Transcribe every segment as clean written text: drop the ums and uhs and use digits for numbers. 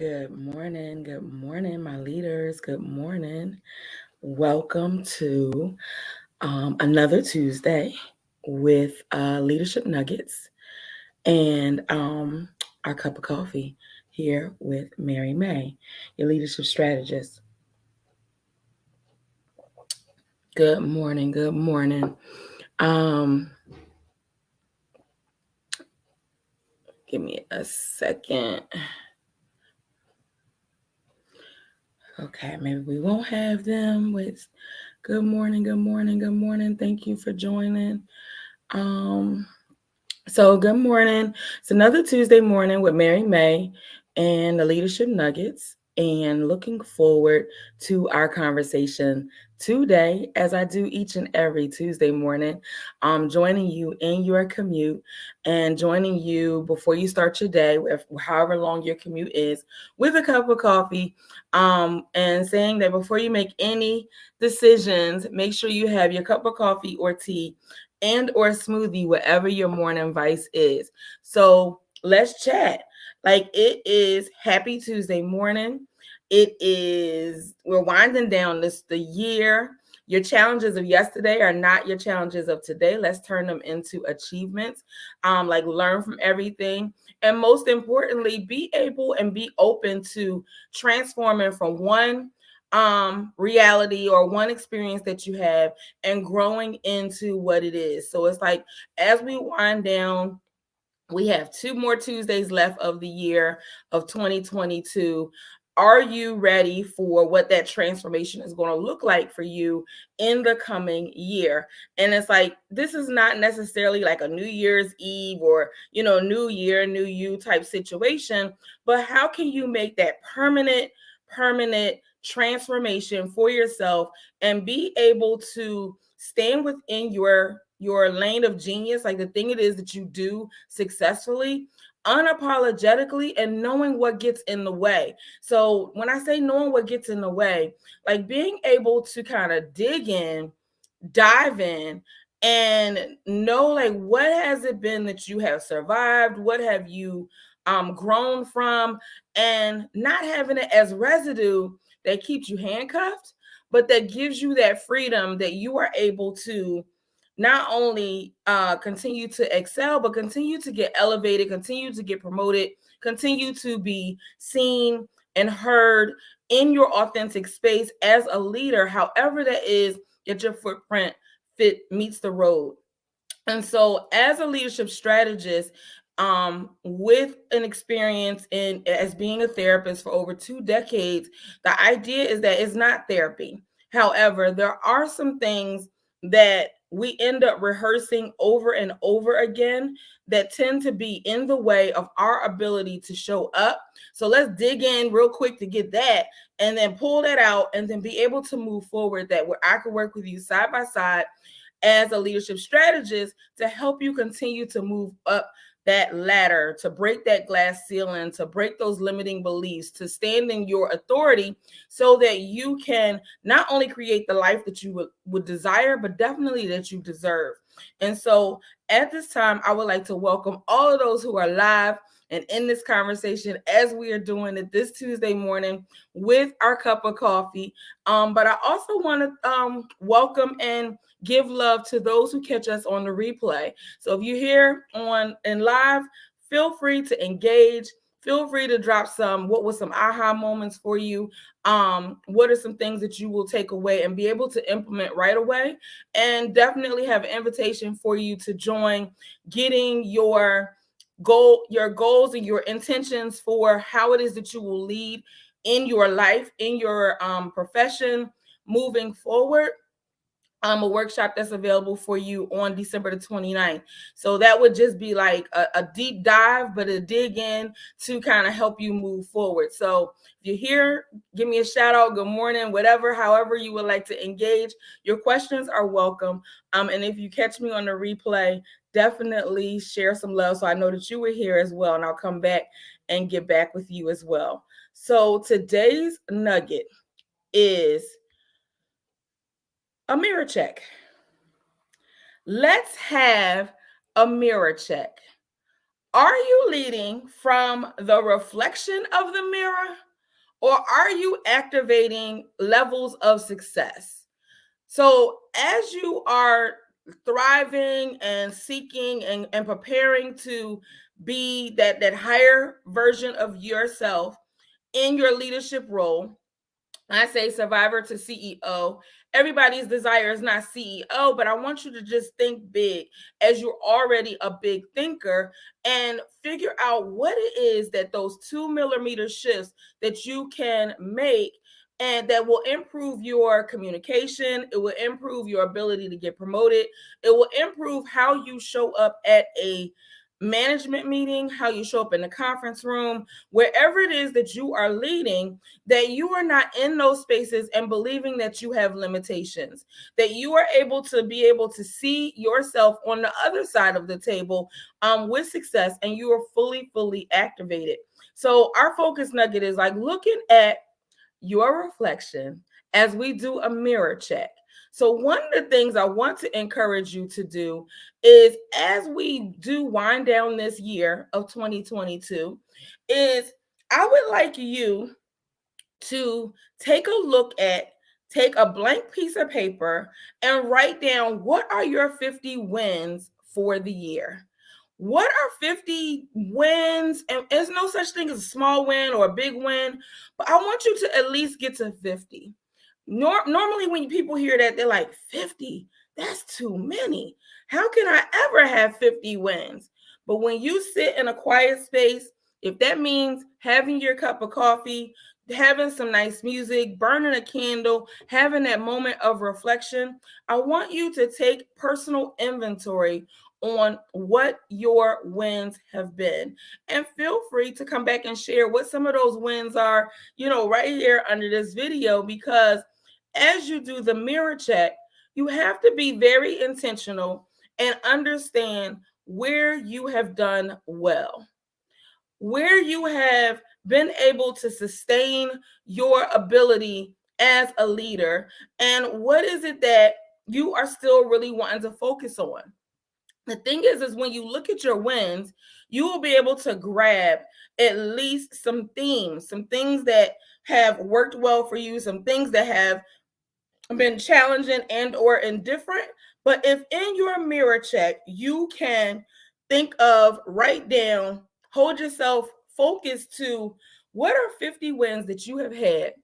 Good morning, my leaders. Good morning. Welcome to another Tuesday with Leadership Nuggets and our cup of coffee here with Mary May, your leadership strategist. Good morning. Good morning. Um, Give me a second. Okay, maybe we won't have them with good morning, good morning, good morning. Thank you for joining. So good morning. It's another Tuesday morning with Mary May and the Leadership Nuggets, and looking forward to our conversation today, as I do each and every Tuesday morning. Joining you in your commute and joining you before you start your day, with however long your commute is, with a cup of coffee, and saying that before you make any decisions, make sure you have your cup of coffee or tea and or smoothie, whatever your morning vice is. So let's chat. Like, it is happy Tuesday morning. We're winding down the year. Your challenges of yesterday are not your challenges of today. Let's turn them into achievements. Like, learn from everything. And most importantly, be able and be open to transforming from one reality or one experience that you have and growing into what it is. So it's like, as we wind down, we have 2 more Tuesdays left of the year of 2022. Are you ready for what that transformation is going to look like for you in the coming year? And it's like, this is not necessarily like a New Year's Eve or, new year, new you type situation, but how can you make that permanent transformation for yourself and be able to stand within your lane of genius, like the thing it is that you do successfully, unapologetically, and knowing what gets in the way. So when I say knowing what gets in the way, like being able to kind of dig in, dive in, and know, like, what has it been that you have survived, what have you grown from, and not having it as residue that keeps you handcuffed, but that gives you that freedom that you are able to not only continue to excel, but continue to get elevated, continue to get promoted, continue to be seen and heard in your authentic space as a leader, however that is that your footprint meets the road. And so, as a leadership strategist, with an experience in as being a therapist for over 2 decades, the idea is that it's not therapy. However, there are some things that we end up rehearsing over and over again that tend to be in the way of our ability to show up. So let's dig in real quick to get that, and then pull that out, and then be able to move forward, that where I can work with you side by side as a leadership strategist to help you continue to move up that ladder, to break that glass ceiling, to break those limiting beliefs, to stand in your authority, so that you can not only create the life that you would desire, but definitely that you deserve. And so at this time, I would like to welcome all of those who are live and in this conversation as we are doing it this Tuesday morning with our cup of coffee. But I also want to welcome and give love to those who catch us on the replay. So if you're here on and live, feel free to engage. Feel free to drop what was some aha moments for you. What are some things that you will take away and be able to implement right away? And definitely have an invitation for you to join, getting your goals and your intentions for how it is that you will lead in your life, in your profession, moving forward. A workshop that's available for you on December the 29th. So that would just be like a deep dive, but a dig in to kind of help you move forward. So if you're here, give me a shout out, good morning, whatever, however you would like to engage. Your questions are welcome. And if you catch me on the replay, definitely share some love so I know that you were here as well, and I'll come back and get back with you as well. So today's nugget is a mirror check. Let's have a mirror check. Are you leading from the reflection of the mirror, or are you activating levels of success? So, as you are thriving and seeking and preparing to be that higher version of yourself in your leadership role, I say survivor to CEO. Everybody's desire is not CEO, but I want you to just think big as you're already a big thinker and figure out what it is that those 2 millimeter shifts that you can make and that will improve your communication. It will improve your ability to get promoted. It will improve how you show up at a management meeting, how you show up in the conference room, wherever it is that you are leading, that you are not in those spaces and believing that you have limitations, that you are able to see yourself on the other side of the table with success, and you are fully activated. So our focus nugget is like looking at your reflection as we do a mirror check. So, one of the things I want to encourage you to do is as we do wind down this year of 2022, is I would like you to take a blank piece of paper and write down what are your 50 wins for the year. What are 50 wins? And there's no such thing as a small win or a big win, but I want you to at least get to 50. Normally, when people hear that, they're like, 50, that's too many. How can I ever have 50 wins? But when you sit in a quiet space, if that means having your cup of coffee, having some nice music, burning a candle, having that moment of reflection, I want you to take personal inventory on what your wins have been. And feel free to come back and share what some of those wins are, right here under this video, because as you do the mirror check, you have to be very intentional and understand where you have done well, where you have been able to sustain your ability as a leader, and what is it that you are still really wanting to focus on. The thing is when you look at your wins, you will be able to grab at least some themes, some things that have worked well for you, some things that have been challenging and or indifferent. But if in your mirror check you can think of, write down, hold yourself focused to what are 50 wins that you have had.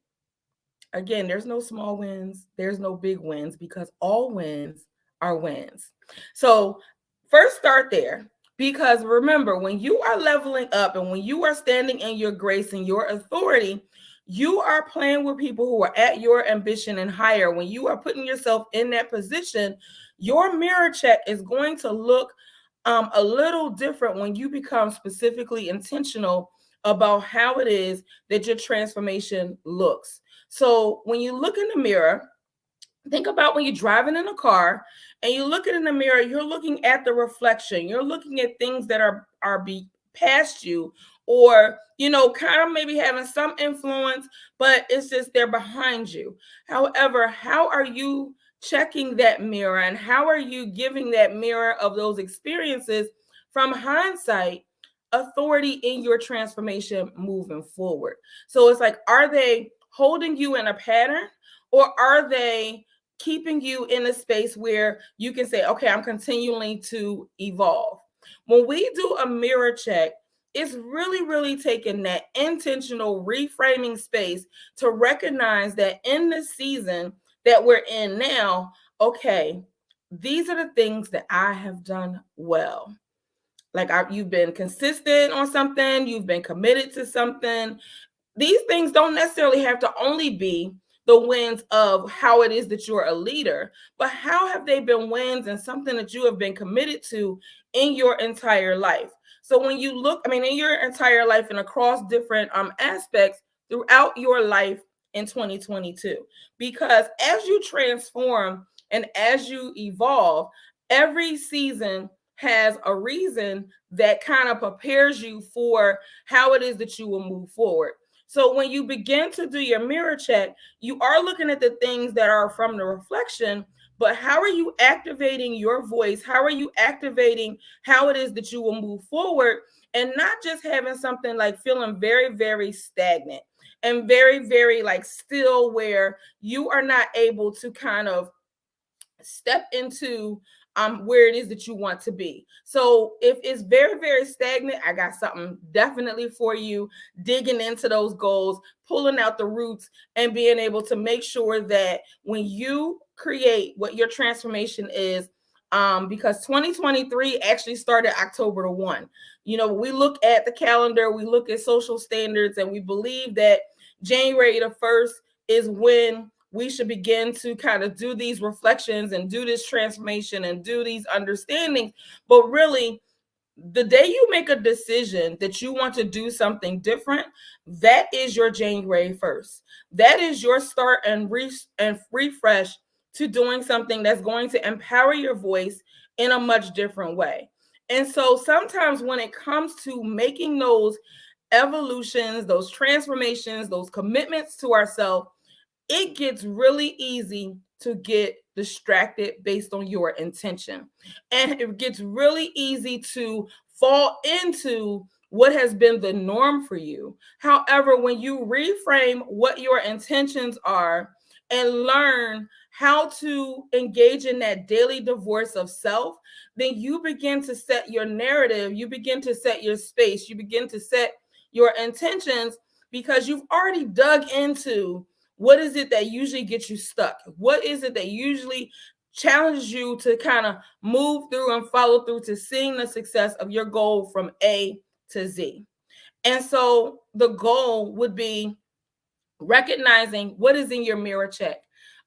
Again, there's no small wins, there's no big wins, because all wins are wins. So first start there, because remember, when you are leveling up and when you are standing in your grace and your authority, you are playing with people who are at your ambition and higher. When you are putting yourself in that position, your mirror check is going to look a little different when you become specifically intentional about how it is that your transformation looks. So when you look in the mirror, think about when you're driving in a car and you look in the mirror, you're looking at the reflection. You're looking at things that are be past you, or kind of maybe having some influence, but it's just they're behind you. However, how are you checking that mirror, and how are you giving that mirror of those experiences from hindsight authority in your transformation moving forward? So it's like, are they holding you in a pattern, or are they keeping you in a space where you can say, okay, I'm continuing to evolve? When we do a mirror check, it's really taking that intentional reframing space to recognize that in the season that we're in now, okay, these are the things that I have done well. Like you've been consistent on something, you've been committed to something. These things don't necessarily have to only be the wins of how it is that you're a leader, but how have they been wins and something that you have been committed to in your entire life? So when you look, in your entire life and across different aspects throughout your life in 2022, because as you transform and as you evolve, every season has a reason that kind of prepares you for how it is that you will move forward. So when you begin to do your mirror check, you are looking at the things that are from the reflection, but how are you activating your voice? How are you activating how it is that you will move forward and not just having something like feeling very, very stagnant and very, very like still, where you are not able to kind of step into where it is that you want to be. So if it's very, very stagnant, I got something definitely for you. Digging into those goals, pulling out the roots, and being able to make sure that when you create what your transformation is, because 2023 actually started October the 1. You know, we look at the calendar, we look at social standards, and we believe that January the 1st is when we should begin to kind of do these reflections and do this transformation and do these understandings. But really, the day you make a decision that you want to do something different, that is your January 1st. That is your start and refresh to doing something that's going to empower your voice in a much different way. And so sometimes when it comes to making those evolutions, those transformations, those commitments to ourselves, it gets really easy to get distracted based on your intention. And it gets really easy to fall into what has been the norm for you. However, when you reframe what your intentions are and learn how to engage in that daily divorce of self, then you begin to set your narrative, you begin to set your space, you begin to set your intentions, because you've already dug into what is it that usually gets you stuck? What is it that usually challenges you to kind of move through and follow through to seeing the success of your goal from A to Z? And so the goal would be recognizing what is in your mirror check.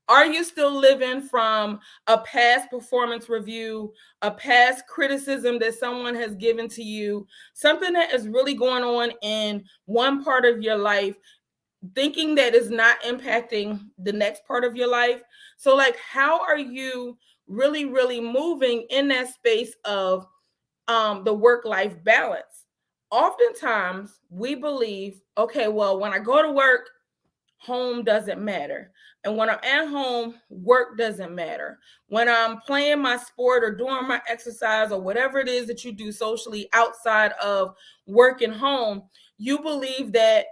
Are you still living from a past performance review, a past criticism that someone has given to you, something that is really going on in one part of your life, thinking that is not impacting the next part of your life? So like, how are you really, really moving in that space of the work-life balance? Oftentimes we believe, okay, well, when I go to work, home doesn't matter. And when I'm at home, work doesn't matter. When I'm playing my sport or doing my exercise or whatever it is that you do socially outside of work and home, you believe that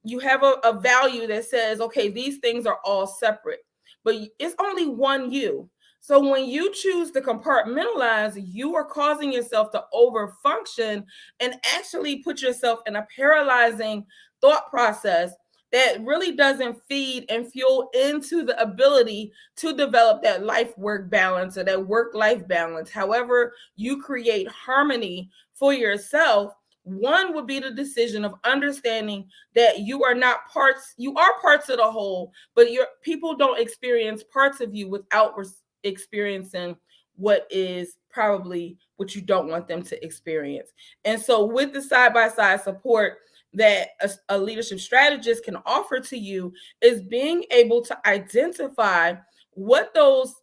you have a value that says, okay, these things are all separate, but it's only one you. So when you choose to compartmentalize, you are causing yourself to overfunction and actually put yourself in a paralyzing thought process that really doesn't feed and fuel into the ability to develop that life work balance or that work life balance. However, you create harmony for yourself. One would be the decision of understanding that you are not parts, you are parts of the whole, but your people don't experience parts of you without experiencing what is probably what you don't want them to experience. And so with the side-by-side support that a leadership strategist can offer to you is being able to identify what those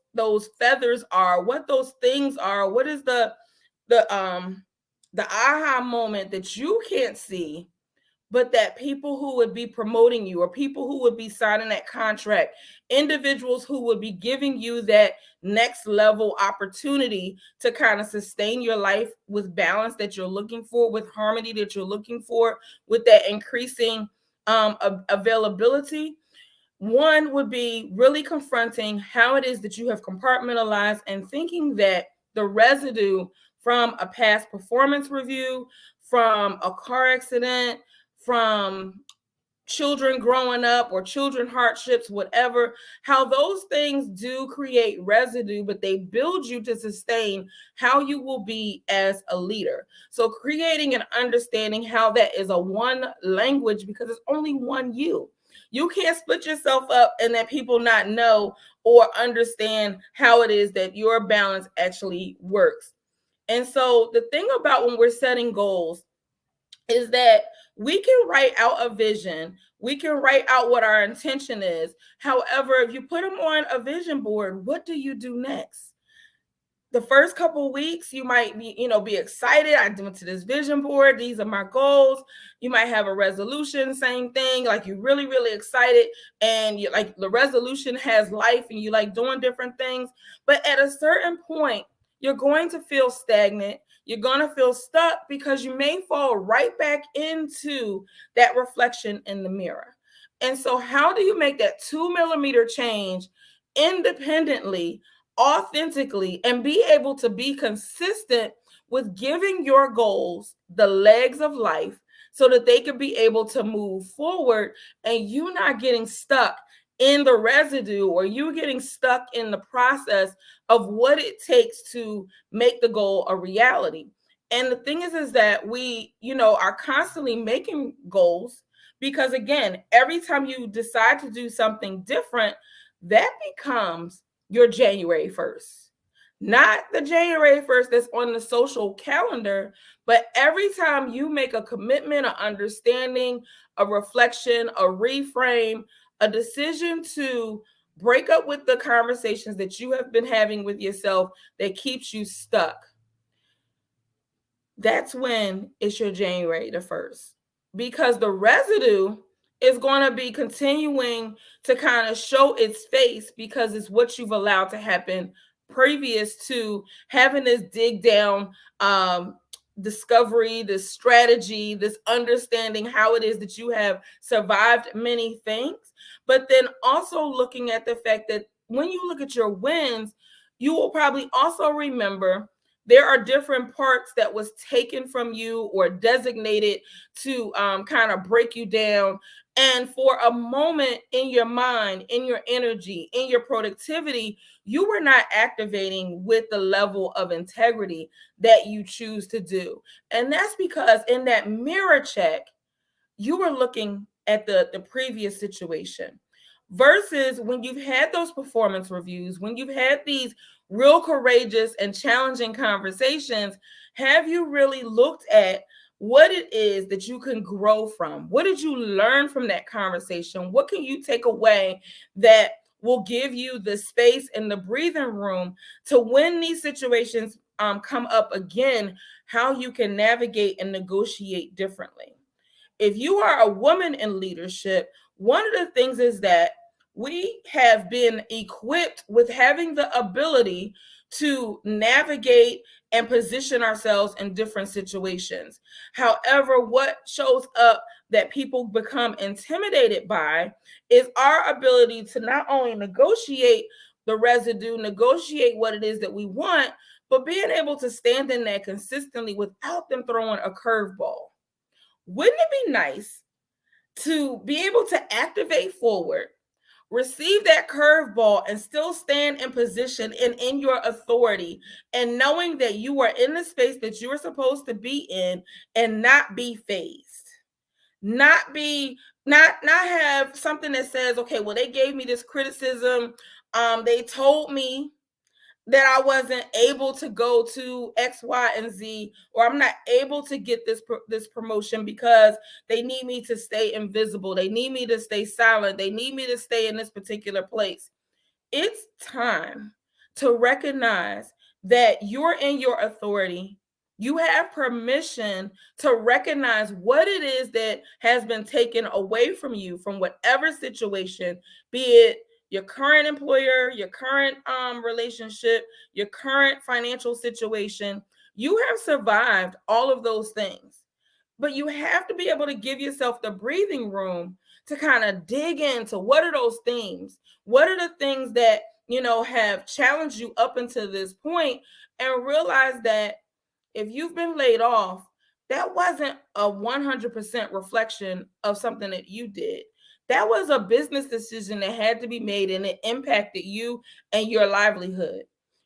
feathers are, what those things are, what is the aha moment that you can't see, but that people who would be promoting you or people who would be signing that contract, individuals who would be giving you that next level opportunity to kind of sustain your life with balance that you're looking for, with harmony that you're looking for, with that increasing availability. One would be really confronting how it is that you have compartmentalized and thinking that the residue from a past performance review, from a car accident, from children growing up or children hardships, whatever, how those things do create residue, but they build you to sustain how you will be as a leader. So creating and understanding how that is a one language, because it's only one you. You can't split yourself up and that people not know or understand how it is that your balance actually works. And so the thing about when we're setting goals is that we can write out a vision, we can write out what our intention is. However, if you put them on a vision board, what do you do next? The first couple of weeks, you might be excited. I went to this vision board. These are my goals. You might have a resolution, same thing. Like you're really, really excited, and you like the resolution has life, and you like doing different things. But at a certain point, you're going to feel stagnant. You're going to feel stuck because you may fall right back into that reflection in the mirror. And so, how do you make that 2 millimeter change independently, authentically, and be able to be consistent with giving your goals the legs of life so that they can be able to move forward and you not getting stuck in the residue or you getting stuck in the process of what it takes to make the goal a reality. And the thing is that we, are constantly making goals because again, every time you decide to do something different, that becomes your January 1st. Not the January 1st that's on the social calendar, but every time you make a commitment, an understanding, a reflection, a reframe, a decision to break up with the conversations that you have been having with yourself that keeps you stuck, that's when it's your January the 1st. Because the residue is going to be continuing to kind of show its face because it's what you've allowed to happen previous to having this dig down discovery, this strategy, this understanding how it is that you have survived many things. But then also looking at the fact that when you look at your wins, you will probably also remember there are different parts that was taken from you or designated to kind of break you down. And for a moment in your mind, in your energy, in your productivity, you were not activating with the level of integrity that you choose to do. And that's because in that mirror check, you were looking at the previous situation versus when you've had those performance reviews, when you've had these real courageous and challenging conversations, have you really looked at what it is that you can grow from? What did you learn from that conversation? What can you take away that will give you the space and the breathing room to when these situations come up again, how you can navigate and negotiate differently? If you are a woman in leadership, one of the things is that we have been equipped with having the ability to navigate and position ourselves in different situations. However, what shows up that people become intimidated by is our ability to not only negotiate the residue, negotiate what it is that we want, but being able to stand in that consistently without them throwing a curveball. Wouldn't it be nice to be able to activate forward, receive that curveball, and still stand in position and in your authority, and knowing that you are in the space that you are supposed to be in and not be phased? Not have something that says, okay, well, they gave me this criticism. They told me that I wasn't able to go to X, Y, and Z, or I'm not able to get this promotion because they need me to stay invisible. They need me to stay silent. They need me to stay in this particular place. It's time to recognize that you're in your authority. You have permission to recognize what it is that has been taken away from you from whatever situation, be it your current employer, your current relationship, your current financial situation. You have survived all of those things, but you have to be able to give yourself the breathing room to kind of dig into what are those themes, what are the things that have challenged you up until this point, and realize that if you've been laid off, that wasn't a 100% reflection of something that you did. That was a business decision that had to be made and it impacted you and your livelihood.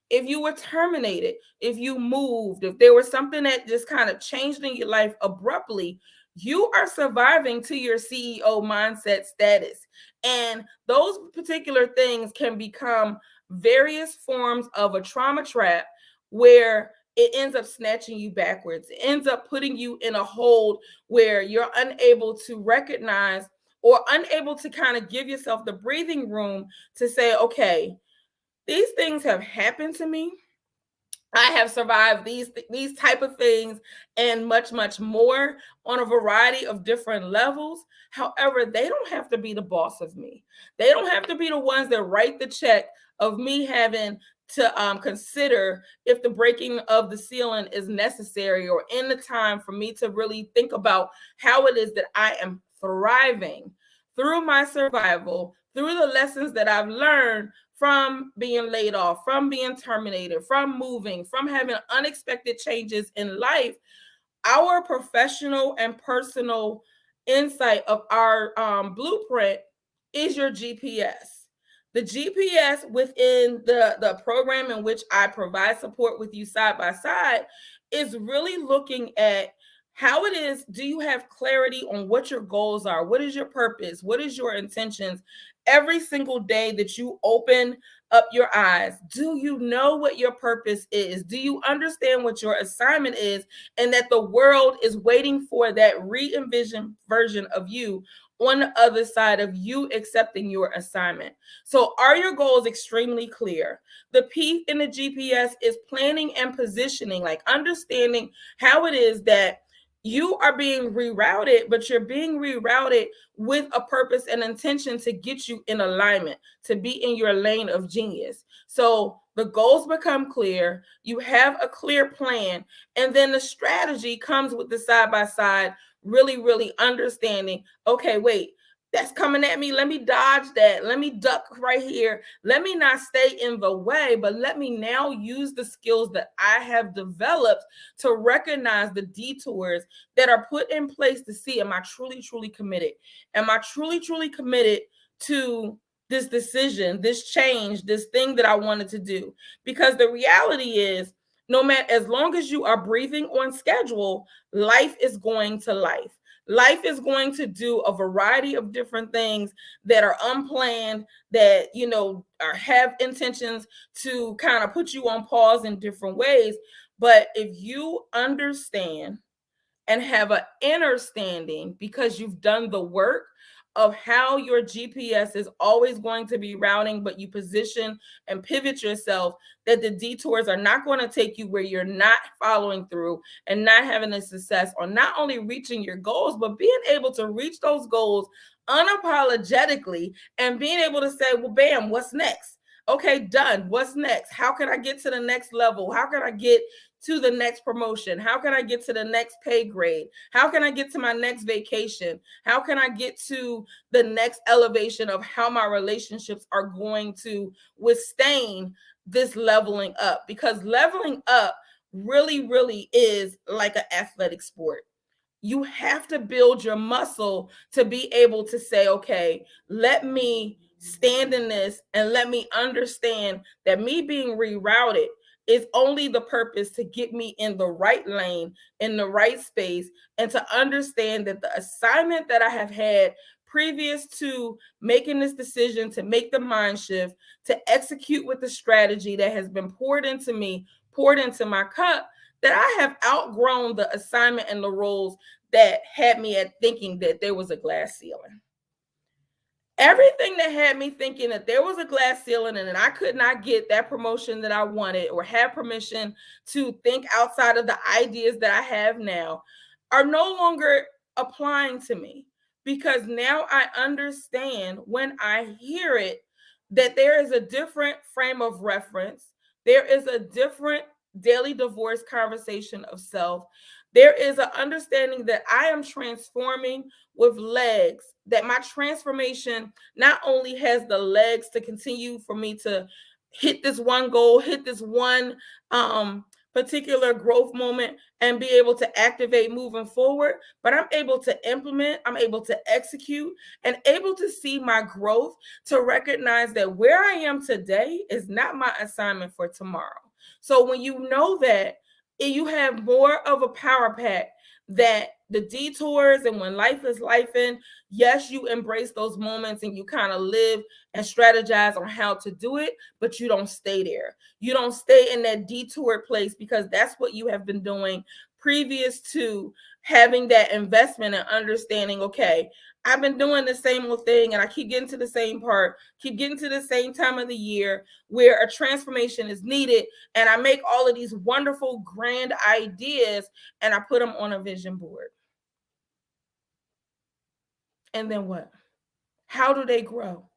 If you were terminated, if you moved, if there was something that just kind of changed in your life abruptly, you are surviving to your CEO mindset status. And those particular things can become various forms of a trauma trap where it ends up snatching you backwards. It ends up putting you in a hold where you're unable to recognize or unable to kind of give yourself the breathing room to say, okay, these things have happened to me. I have survived these type of things and much more on a variety of different levels. However, they don't have to be the boss of me. They don't have to be the ones that write the check of me having to consider if the breaking of the ceiling is necessary, or in the time for me to really think about how it is that I am thriving through my survival, through the lessons that I've learned from being laid off, from being terminated, from moving, from having unexpected changes in life. Our professional and personal insight of our blueprint is your GPS. The GPS within the program in which I provide support with you side by side is really looking at how it is. Do you have clarity on what your goals are? What is your purpose? What is your intentions? Every single day that you open up your eyes, do you know what your purpose is? Do you understand what your assignment is, and that the world is waiting for that re-envisioned version of you on the other side of you accepting your assignment? So are your goals extremely clear? The P in the GPS is planning and positioning, like understanding how it is that you are being rerouted, but you're being rerouted with a purpose and intention to get you in alignment, to be in your lane of genius. So the goals become clear, you have a clear plan, and then the strategy comes with the side by side, really, really understanding, okay, wait, that's coming at me. Let me dodge that. Let me duck right here. Let me not stay in the way, but let me now use the skills that I have developed to recognize the detours that are put in place to see, am I truly, truly committed? Am I truly, truly committed to this decision, this change, this thing that I wanted to do? Because the reality is, no matter, as long as you are breathing on schedule, life is going to life. Life is going to do a variety of different things that are unplanned, that, are have intentions to kind of put you on pause in different ways. But if you understand and have an understanding, because you've done the work of how your GPS is always going to be routing, but you position and pivot yourself, that the detours are not going to take you where you're not following through and not having a success on not only reaching your goals, but being able to reach those goals unapologetically and being able to say, well, bam, what's next? Okay, done. What's next? How can I get to the next level? How can I get to the next promotion? How can I get to the next pay grade? How can I get to my next vacation? How can I get to the next elevation of how my relationships are going to withstand this leveling up? Because leveling up really, really is like an athletic sport. You have to build your muscle to be able to say, okay, let me stand in this and let me understand that me being rerouted is only the purpose to get me in the right lane, in the right space, and to understand that the assignment that I have had previous to making this decision, to make the mind shift, to execute with the strategy that has been poured into me, poured into my cup, that I have outgrown the assignment and the roles that had me at thinking that there was a glass ceiling. Everything that had me thinking that there was a glass ceiling and that I could not get that promotion that I wanted or have permission to think outside of the ideas that I have now are no longer applying to me, because now I understand, when I hear it, that there is a different frame of reference. There is a different daily divorce conversation of self. There is an understanding that I am transforming with legs, that my transformation not only has the legs to continue for me to hit this one goal, hit this one particular growth moment and be able to activate moving forward, but I'm able to implement, I'm able to execute, and able to see my growth, to recognize that where I am today is not my assignment for tomorrow. So when you know that, you have more of a power pack, that the detours and when life is life in, yes, you embrace those moments and you kind of live and strategize on how to do it, but you don't stay there. You don't stay in that detour place, because that's what you have been doing previous to having that investment and understanding, okay, I've been doing the same old thing and I keep getting to the same part, keep getting to the same time of the year where a transformation is needed. And I make all of these wonderful, grand ideas and I put them on a vision board. And then what? How do they grow?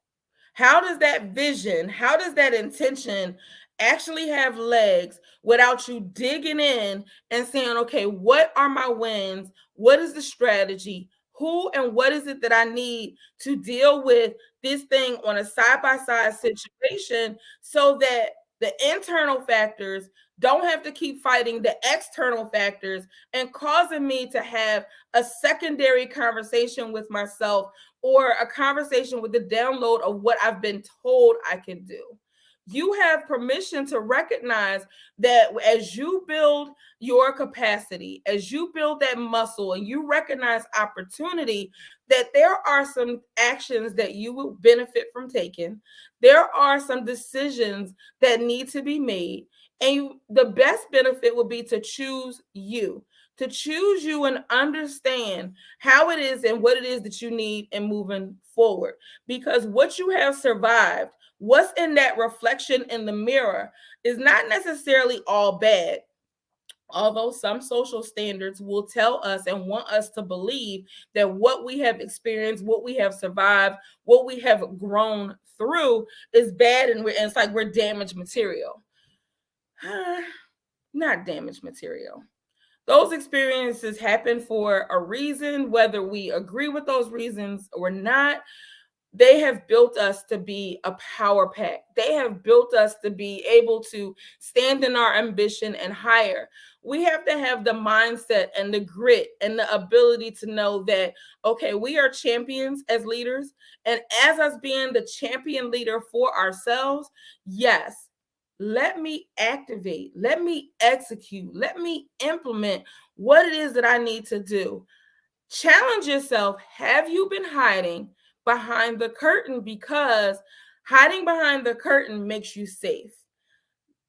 How does that vision, how does that intention actually have legs without you digging in and saying, okay, what are my wins? What is the strategy? Who and what is it that I need to deal with this thing on a side by side situation so that the internal factors don't have to keep fighting the external factors and causing me to have a secondary conversation with myself or a conversation with the download of what I've been told I can do. You have permission to recognize that as you build your capacity, as you build that muscle and you recognize opportunity, that there are some actions that you will benefit from taking. There are some decisions that need to be made. And the best benefit would be to choose you and understand how it is and what it is that you need in moving forward. Because what you have survived, what's in that reflection in the mirror, is not necessarily all bad. Although some social standards will tell us and want us to believe that what we have experienced, what we have survived, what we have grown through is bad, and it's like we're damaged material. Not damaged material. Those experiences happen for a reason, whether we agree with those reasons or not. They have built us to be a power pack. They have built us to be able to stand in our ambition and higher. We have to have the mindset and the grit and the ability to know that, okay, we are champions as leaders. And as us being the champion leader for ourselves, yes, let me activate, let me execute, let me implement what it is that I need to do. Challenge yourself. Have you been hiding behind the curtain? Because hiding behind the curtain makes you safe.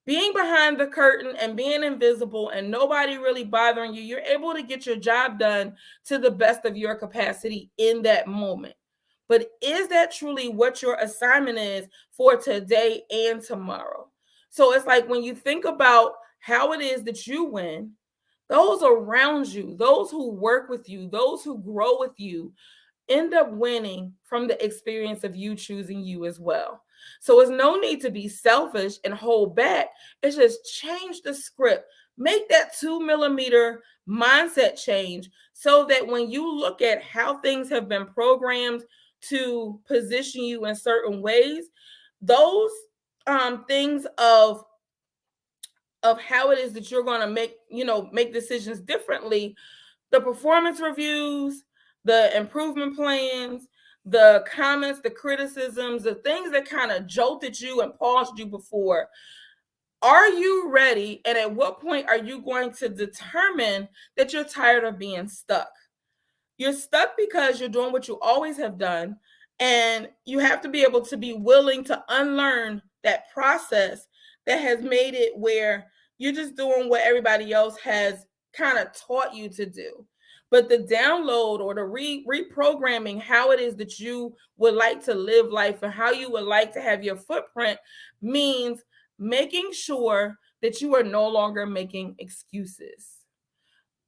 Being behind the curtain and being invisible and nobody really bothering you, you're able to get your job done to the best of your capacity in that moment. But is that truly what your assignment is for today and tomorrow? So it's like when you think about how it is that you win, those around you, those who work with you, those who grow with you, end up winning from the experience of you choosing you as well. So it's no need to be selfish and hold back. It's just change the script. Make that 2 millimeter mindset change so that when you look at how things have been programmed to position you in certain ways, those things of how it is that you're going to make decisions differently, the performance reviews, the improvement plans, the comments, the criticisms, the things that kind of jolted you and paused you before. Are you ready? And at what point are you going to determine that you're tired of being stuck? You're stuck because you're doing what you always have done. And you have to be able to be willing to unlearn that process that has made it where you're just doing what everybody else has kind of taught you to do. But the download or the reprogramming how it is that you would like to live life and how you would like to have your footprint means making sure that you are no longer making excuses,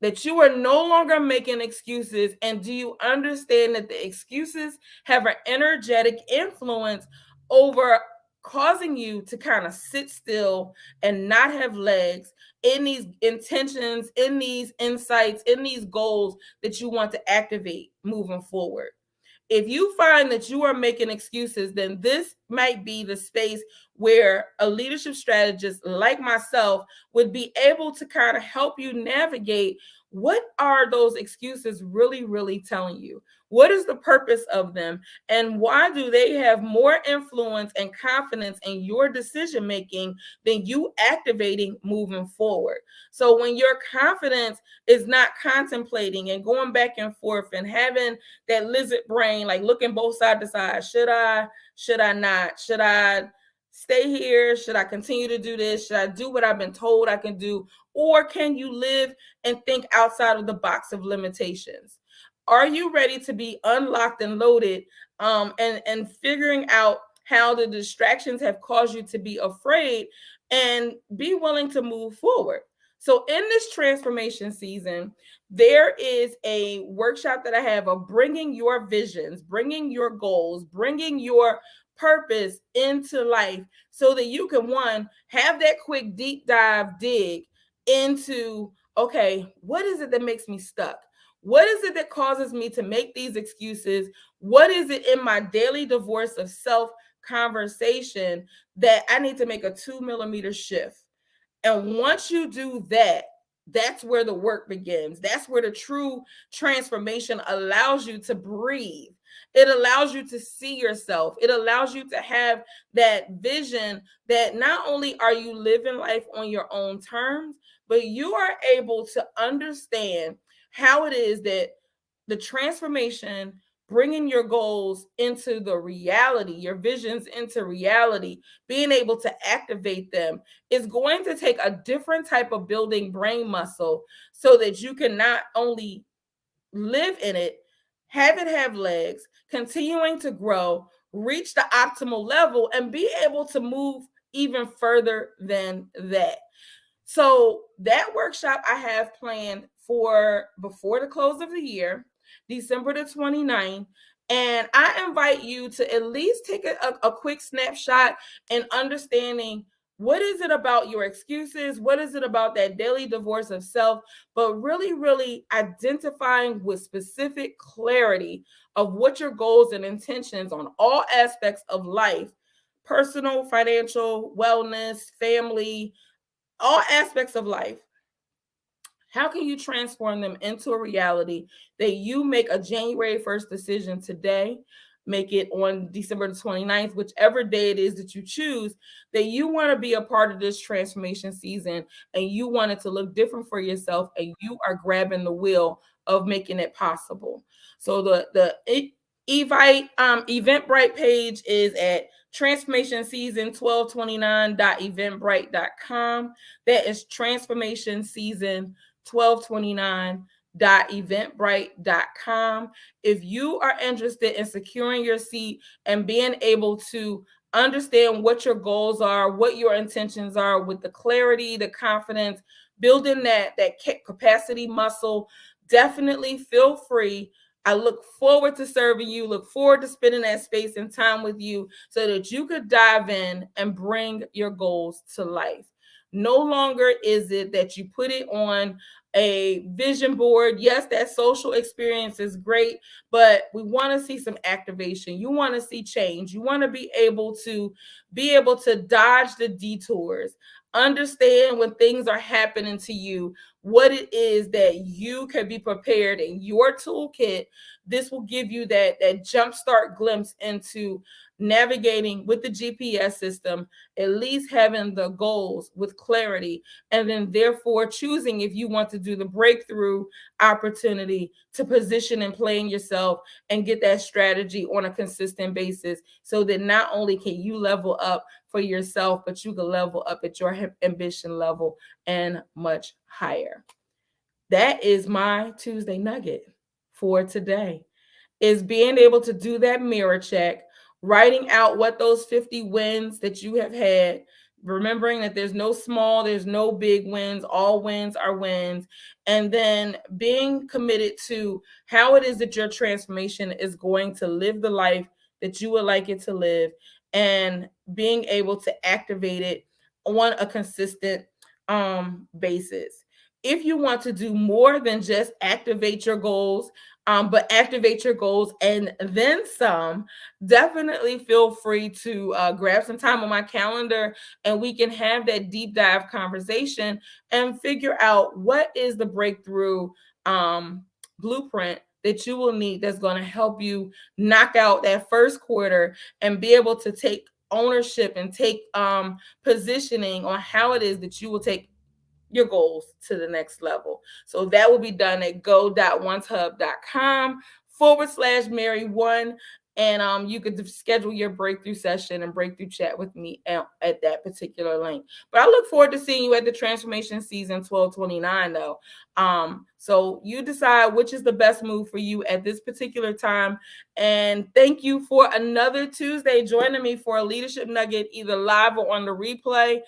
that you are no longer making excuses. And do you understand that the excuses have an energetic influence over causing you to kind of sit still and not have legs in these intentions, in these insights, in these goals that you want to activate moving forward? If you find that you are making excuses, then this might be the space where a leadership strategist like myself would be able to kind of help you navigate what are those excuses really, really telling you? What is the purpose of them? And why do they have more influence and confidence in your decision making than you activating moving forward? So when your confidence is not contemplating and going back and forth and having that lizard brain, like looking both side to side. Should I not? Should I stay here? Should I continue to do this? Should I do what I've been told I can do? Or can you live and think outside of the box of limitations? Are you ready to be unlocked and loaded and figuring out how the distractions have caused you to be afraid and be willing to move forward? So in this transformation season, there is a workshop that I have of bringing your visions, bringing your goals, bringing your purpose into life so that you can, one, have that quick deep dive dig into, okay, what is it that makes me stuck? What is it that causes me to make these excuses? What is it in my daily divorce of self conversation that I need to make a 2 millimeter shift? And once you do that, that's where the work begins. That's where the true transformation allows you to breathe. It allows you to see yourself. It allows you to have that vision that not only are you living life on your own terms, but you are able to understand how it is that the transformation, bringing your goals into the reality, your visions into reality, being able to activate them is going to take a different type of building brain muscle so that you can not only live in it, have it have legs, continuing to grow, reach the optimal level, and be able to move even further than that. So that workshop I have planned for before the close of the year, December the 29th. And I invite you to at least take a quick snapshot and understanding what is it about your excuses? What is it about that daily divorce of self? But really, really identifying with specific clarity of what your goals and intentions on all aspects of life, personal, financial, wellness, family, all aspects of life. How can you transform them into a reality that you make a January 1st decision today? Make it on December the 29th, whichever day it is that you choose, that you want to be a part of this transformation season and you want it to look different for yourself and you are grabbing the wheel of making it possible. So the Eventbrite page is at transformation season 1229.eventbrite.com. That is transformation season 1229.eventbrite.com. If you are interested in securing your seat and being able to understand what your goals are, what your intentions are with the clarity, the confidence, building that capacity muscle, definitely feel free. I look forward to serving you, look forward to spending that space and time with you so that you could dive in and bring your goals to life. No longer is it that you put it on a vision board. Yes, that social experience is great, but we want to see some activation. You want to see change. You want to be able to dodge the detours. Understand when things are happening to you, what it is that you can be prepared in your toolkit. This will give you that jumpstart glimpse into navigating with the GPS system, at least having the goals with clarity, and then therefore choosing if you want to do the breakthrough opportunity to position and plan yourself and get that strategy on a consistent basis so that not only can you level up for yourself, but you can level up at your ambition level and much higher. That is my Tuesday nugget for today, is being able to do that mirror check, writing out what those 50 wins that you have had, remembering that there's no small, there's no big wins, all wins are wins, and then being committed to how it is that your transformation is going to live the life that you would like it to live, and being able to activate it on a consistent basis. If you want to do more than just activate your goals, but activate your goals and then some, definitely feel free to grab some time on my calendar and we can have that deep dive conversation and figure out what is the breakthrough blueprint that you will need that's going to help you knock out that first quarter and be able to take ownership and take positioning on how it is that you will take your goals to the next level. So that will be done at go.onehub.com/Mary1. And you could schedule your breakthrough session and breakthrough chat with me at that particular link. But I look forward to seeing you at the Transformation Season 1229, though. So you decide which is the best move for you at this particular time. And thank you for another Tuesday joining me for a leadership nugget, either live or on the replay.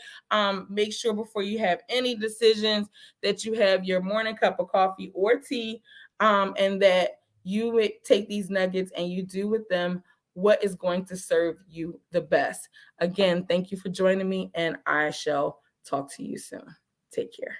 Make sure before you have any decisions that you have your morning cup of coffee or tea, and that you take these nuggets and you do with them what is going to serve you the best. Again, thank you for joining me, and I shall talk to you soon. Take care.